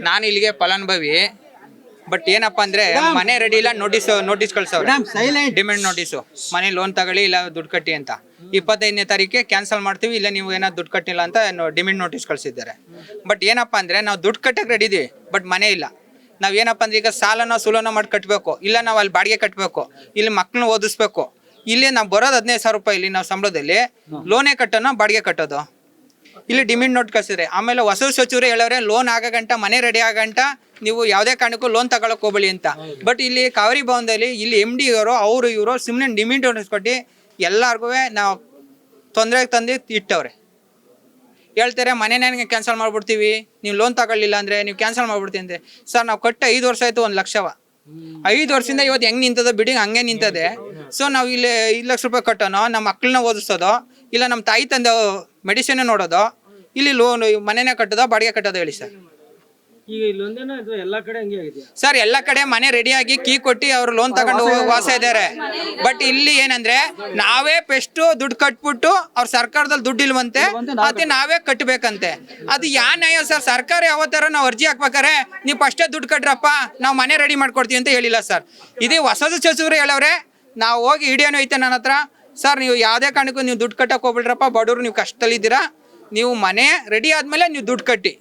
ನಾನು ಇಲ್ಲಿಗೆ ಫಲಾನುಭವಿ. ಬಟ್ ಏನಪ್ಪಾ ಅಂದ್ರೆ ಮನೆ ರೆಡಿ ಇಲ್ಲ, ನೋಟಿಸ್ ಕಳ್ಸವ್ರೆ, ಡಿಮ್ಯಾಂಡ್ ನೋಟಿಸು. ಮನೆ ಲೋನ್ ತಗೊಳ್ಳಿ ಇಲ್ಲ ದುಡ್ಡು ಕಟ್ಟಿ ಅಂತ. 25ನೇ ತಾರೀಕಿಗೆ ಕ್ಯಾನ್ಸಲ್ ಮಾಡ್ತೀವಿ, ಇಲ್ಲ ನೀವು ಏನೋ ದುಡ್ಡು ಕಟ್ಟಿಲ್ಲ ಅಂತ ಡಿಮ್ಯಾಂಡ್ ನೋಟಿಸ್ ಕಳ್ಸಿದ್ದಾರೆ. ಬಟ್ ಏನಪ್ಪಾ ಅಂದ್ರೆ ನಾವು ದುಡ್ಡು ಕಟ್ಟಕ್ಕೆ ರೆಡಿ ಇದೀವಿ, ಬಟ್ ಮನೆ ಇಲ್ಲ. ನಾವ್ ಏನಪ್ಪಾ ಅಂದ್ರೆ ಈಗ ಸಾಲನೋ ಸುಲನೋ ಮಾಡಿ ಕಟ್ಟಬೇಕು, ಇಲ್ಲ ನಾವು ಅಲ್ಲಿ ಬಾಡಿಗೆ ಕಟ್ಟಬೇಕು, ಇಲ್ಲಿ ಮಕ್ಕಳನ್ನ ಓದಿಸ್ಬೇಕು. ಇಲ್ಲಿ ನಾವು ಬರೋದು 15,000 ರೂಪಾಯಿ. ಇಲ್ಲಿ ನಾವು ಸಂಬಳದಲ್ಲಿ ಲೋನೇ ಕಟ್ಟೋನೋ ಬಾಡಿಗೆ ಕಟ್ಟೋದು. ಇಲ್ಲಿ ಡಿಮ್ಯಾಂಡ್ ನೋಟ್ ಕಳ್ಸಿದ್ರೆ ಆಮೇಲೆ ಹೊಸ ಸಚಿವರು ಹೇಳವ್ರೆ ಲೋನ್ ಆಗಂಟ ಮನೆ ರೆಡಿ ಆಗಂಟ ನೀವು ಯಾವುದೇ ಕಾರಣಕ್ಕೂ ಲೋನ್ ತಗೊಳಕ್ ಹೋಗ್ಬೇಡಿ ಅಂತ. ಬಟ್ ಇಲ್ಲಿ ಕಾವೇರಿ ಭವನದಲ್ಲಿ ಇಲ್ಲಿ MD ಅವರು ಇವರು ಸುಮ್ಮನೆ ಡಿಮ್ಯಾಂಡ್ ನೋಟಿಸ್ ಕೊಟ್ಟು ಎಲ್ಲಾರ್ಗು ನಾವು ತೊಂದರೆ ತಂದು ಇಟ್ಟವ್ರೆ. ಹೇಳ್ತಾರೆ ಮನೆನೇ ಕ್ಯಾನ್ಸಲ್ ಮಾಡ್ಬಿಡ್ತೀವಿ, ನೀವು ಲೋನ್ ತಗೊಳ್ಳಿಲ್ಲ ಅಂದರೆ ನೀವು ಕ್ಯಾನ್ಸಲ್ ಮಾಡ್ಬಿಡ್ತೀವಿ ಅಂದರೆ. ಸರ್ ನಾವು ಕಟ್ಟ 5 ವರ್ಷ ಆಯಿತು, 1 ಲಕ್ಷವ. 5 ವರ್ಷದಿಂದ ಇವತ್ತು ಹೆಂಗೆ ನಿಂತದ ಬಿಲ್ಡಿಂಗ್ ಹಂಗೆ ನಿಂತದೆ. ಸೊ ನಾವು ಇಲ್ಲಿ 5 ಲಕ್ಷ ರೂಪಾಯಿ ಕಟ್ಟೋನೋ, ನಮ್ಮ ಮಕ್ಕಳನ್ನ ಓದಿಸೋದು, ಇಲ್ಲ ನಮ್ಮ ತಾಯಿ ತಂದೆ ಮೆಡಿಸಿನ್ ನೋಡೋದು, ಇಲ್ಲಿ ಲೋನ್ ಮನೆನೇ ಕಟ್ಟೋದೋ ಬಾಡಿಗೆ ಕಟ್ಟೋದು ಹೇಳಿ ಸರ್. ಈಗ ಇಲ್ಲೊಂದೇನೋ ಇದು ಎಲ್ಲಾ ಕಡೆ ಹಂಗೆ ಆಗಿದೆ ಸರ್. ಎಲ್ಲ ಕಡೆ ಮನೆ ರೆಡಿಯಾಗಿ ಕೀ ಕೊಟ್ಟು ಅವ್ರು ಲೋನ್ ತಗೊಂಡು ವಾಸ ಇದ್ದಾರೆ. ಬಟ್ ಇಲ್ಲಿ ಏನಂದ್ರೆ ನಾವೇ ಫಸ್ಟ್ ದುಡ್ಡು ಕಟ್ಬಿಟ್ಟು ಅವ್ರ ಸರ್ಕಾರದಲ್ಲಿ ದುಡ್ಡು ಇಲ್ವಂತೆ, ಮತ್ತೆ ನಾವೇ ಕಟ್ಟಬೇಕಂತೆ. ಅದು ಯಾ ನ್ಯಾಯ ಸರ್? ಸರ್ಕಾರ ಯಾವತ್ತಾರ ನಾವು ಅರ್ಜಿ ಹಾಕ್ಬೇಕಾರೆ ನೀವು ಫಸ್ಟೇ ದುಡ್ಡು ಕಟ್ರಪ್ಪ, ನಾವು ಮನೆ ರೆಡಿ ಮಾಡ್ಕೊಡ್ತೀವಿ ಅಂತ ಹೇಳಿಲ್ಲ ಸರ್. ಇದೇ ಹೊಸದು ಸಚಿವರು ಹೇಳವ್ರೆ, ನಾವು ಹೋಗಿ ಹಿಡಿಯೋನು ಐತೆ ನನ್ನ ಹತ್ರ. ಸರ್ ನೀವು ಯಾವುದೇ ಕಾರಣಕ್ಕೂ ನೀವು ದುಡ್ಡು ಕಟ್ಟಕ್ಕೆ ಹೋಗ್ಬಿಡ್ರಪ್ಪ, ಬಡವರು ನೀವು ಕಷ್ಟದಲ್ಲಿದ್ದೀರಾ, ನೀವು ಮನೆ ರೆಡಿ ಆದಮೇಲೆ ನೀವು ದುಡ್ಡು ಕಟ್ಟಿ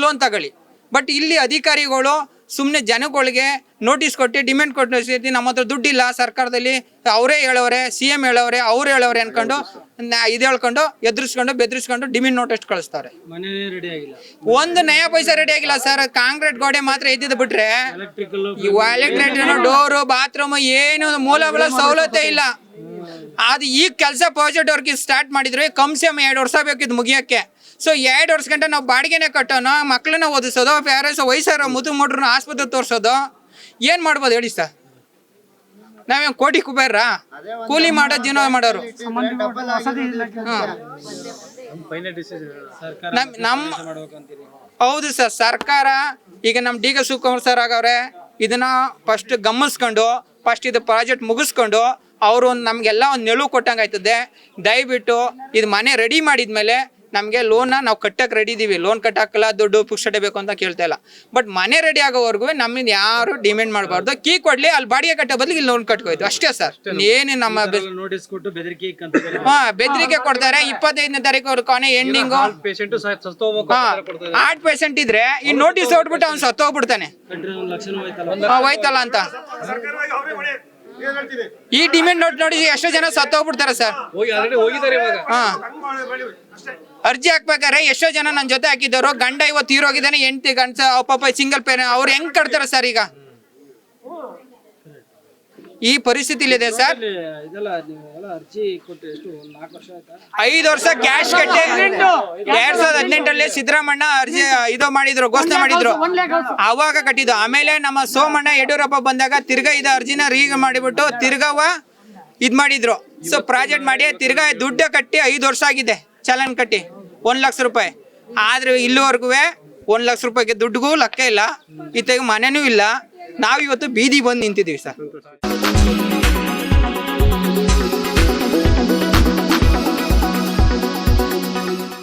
ಲೋನ್ ತಗೊಳ್ಳಿ. ಬಟ್ ಇಲ್ಲಿ ಅಧಿಕಾರಿಗಳು ಸುಮ್ಮನೆ ಜನಗಳಿಗೆ ನೋಟಿಸ್ ಕೊಟ್ಟು ಡಿಮ್ಯಾಂಡ್ ಕೊಟ್ಟು ನಮ್ಮ ಹತ್ರ ದುಡ್ಡಿಲ್ಲ ಸರ್ಕಾರದಲ್ಲಿ, ಅವರೇ ಹೇಳೋರೆ, CM ಹೇಳೋರೆ, ಅವ್ರು ಹೇಳೋರೆ ಅನ್ಕೊಂಡು ಇದು ಹೇಳ್ಕೊಂಡು ಎದುರಿಸ್ಕೊಂಡು ಬೆದರಿಸ್ಕೊಂಡು ಡಿಮ್ಯಾಂಡ್ ನೋಟಿಸ್ ಕಳಿಸ್ತಾರೆ. ಒಂದು ನಯ ಪೈಸಾ ರೆಡಿ ಆಗಿಲ್ಲ ಸರ್. ಕಾಂಕ್ರೀಟ್ ಗೋಡೆ ಮಾತ್ರ ಎದ್ದಿದ್ದು ಬಿಟ್ರೆ ಎಲೆಕ್ಟ್ರಿಕ್ ಡೋರು ಬಾತ್ರೂಮ್ ಏನು ಮೂಲಗಳ ಸವಲತ್ತೇ ಇಲ್ಲ. ಅದು ಈಗ ಕೆಲಸ ಪ್ರಾಜೆಕ್ಟ್ ವರ್ಕ್ ಸ್ಟಾರ್ಟ್ ಮಾಡಿದ್ರೆ ಕಮ್ಸೆ 2 ವರ್ಷ ಬೇಕಿದ್ದು ಮುಗಿಯೋಕ್ಕೆ. ಸೊ 2 ವರ್ಷ ಗಂಟೆ ನಾವು ಬಾಡಿಗೆನೆ ಕಟ್ಟೋನು, ಮಕ್ಕಳನ್ನ ಓದಿಸೋದು, ಪ್ಯಾರೆಂಟ್ಸ್ ವಯಸ್ಸಾರ ಮುದು ಮುಡ್ರನ್ನ ಆಸ್ಪತ್ರೆ ತೋರಿಸೋದು, ಏನು ಮಾಡ್ಬೋದು ಹೇಳಿ ಸರ್? ನಾವೇನು ಕೋಟಿ ಕುಬೇರ್ರಾ? ಕೂಲಿ ಮಾಡೋ ಜೀವನ ಮಾಡೋರು. ಹೌದು ಸರ್. ಸರ್ಕಾರ ಈಗ ನಮ್ಮ DK ಶಿವಕುಮಾರ್ ಸರ್ ಆಗವ್ರೆ, ಇದನ್ನ ಫಸ್ಟ್ ಗಮನಿಸ್ಕೊಂಡು ಫಸ್ಟ್ ಇದು ಪ್ರಾಜೆಕ್ಟ್ ಮುಗಿಸ್ಕೊಂಡು ಅವರು ನಮಗೆಲ್ಲ ಒಂದು ನಿಲುವು ಕೊಟ್ಟಂಗೆ ಆಯ್ತದೆ. ದಯವಿಟ್ಟು ಇದು ಮನೆ ರೆಡಿ ಮಾಡಿದ್ಮೇಲೆ ನಮಗೆ ಲೋನ್ನ ನಾವು ಕಟ್ಟಕ್ಕೆ ರೆಡಿ ಇದೀವಿ. ಲೋನ್ ಕಟ್ಟಕ್ಕಲ್ಲ, ದುಡ್ಡು ಪುಕ್ಷಟೆ ಬೇಕು ಅಂತ ಕೇಳ್ತಾ ಇಲ್ಲ. ಬಟ್ ಮನೆ ರೆಡಿ ಆಗೋವರೆಗೂ ನಮ್ಮಿಂದ ಯಾರು ಡಿಮ್ಯಾಂಡ್ ಮಾಡಬಾರ್ದು. ಕೀ ಕೊಡ್ಲಿ, ಅಲ್ಲಿ ಬಾಡಿಗೆ ಕಟ್ಟೋ ಬದಲಿಗೆ ಇಲ್ಲಿ ಲೋನ್ ಕಟ್ಕೋಯ್ತು ಅಷ್ಟೇ ಸರ್. ಏನು ನಮ್ಮ ಬೆದರಿಕೆ ಕೊಡ್ತಾರೆ. 25ನೇ ತಾರೀಕು ಅವ್ರ ಕೊನೆ ಎಂಡಿಂಗು. ಹಾರ್ಟ್ ಪೇಷಂಟ್ ಇದ್ರೆ ಈ ನೋಟಿಸ್ ಹೊಡ್ಬಿಟ್ಟು ಅವ್ನು ಸತ್ತೋಗ್ಬಿಡ್ತಾನೆ, ಹೋಯ್ತಲ್ಲ ಅಂತ. ಈ ಡಿಮ್ಯಾಂಡ್ ನೋಟ್ ನೋಡಿ ಎಷ್ಟೋ ಜನ ಸತ್ತೋಗ್ಬಿಡ್ತಾರೆ ಸರ್. ಅರ್ಜಿ ಹಾಕ್ಬೇಕಾರೆ ಎಷ್ಟೋ ಜನ ನನ್ನ ಜೊತೆ ಹಾಕಿದ್ದವರು ಗಂಡ ಇವತ್ತು ತೀರೋಗಿದ್ದಾನೆ, ಹೆಂಡತಿ ಗಂಡ ಪಾಪ ಸಿಂಗಲ್ ಪೇರೆಂಟ್, ಅವ್ರು ಹೆಂಗ್ ಕಟ್ತಾರೆ ಸರ್? ಈಗ ಈ ಪರಿಸ್ಥಿತಿ ಇದೆ ಸರ್. 5 ವರ್ಷ ಕ್ಯಾಶ್ ಕಟ್ಟಿ 2018 ಸಿದ್ದರಾಮಣ್ಣ ಅರ್ಜಿ ಇದು ಮಾಡಿದ್ರು, ಘೋಷಣೆ ಮಾಡಿದ್ರು, ಅವಾಗ ಕಟ್ಟಿದ್ದು. ಆಮೇಲೆ ನಮ್ಮ ಸೋಮಣ್ಣ ಯಡಿಯೂರಪ್ಪ ಬಂದಾಗ ತಿರ್ಗಾ ಇದು ಅರ್ಜಿನ ಮಾಡಿಬಿಟ್ಟು ತಿರ್ಗವ ಇದ್ ಮಾಡಿದ್ರು. ಸೊ ಪ್ರಾಜೆಕ್ಟ್ ಮಾಡಿ ತಿರ್ಗಾ ದುಡ್ಡು ಕಟ್ಟಿ 5 ವರ್ಷ ಆಗಿದೆ, ಚಲನ್ ಕಟ್ಟಿ 1 ಲಕ್ಷ ರೂಪಾಯಿ. ಆದ್ರೆ ಇಲ್ಲಿವರೆಗೂ 1 ಲಕ್ಷ ರೂಪಾಯಿಗೆ ದುಡ್ಡಿಗೂ ಲೆಕ್ಕ ಇಲ್ಲ, ಇತ್ತಾಗ ಮನೆನೂ ಇಲ್ಲ. ನಾವಿವತ್ತು ಬೀದಿ ಬಂದು ನಿಂತಿದ್ದೀವಿ ಸರ್.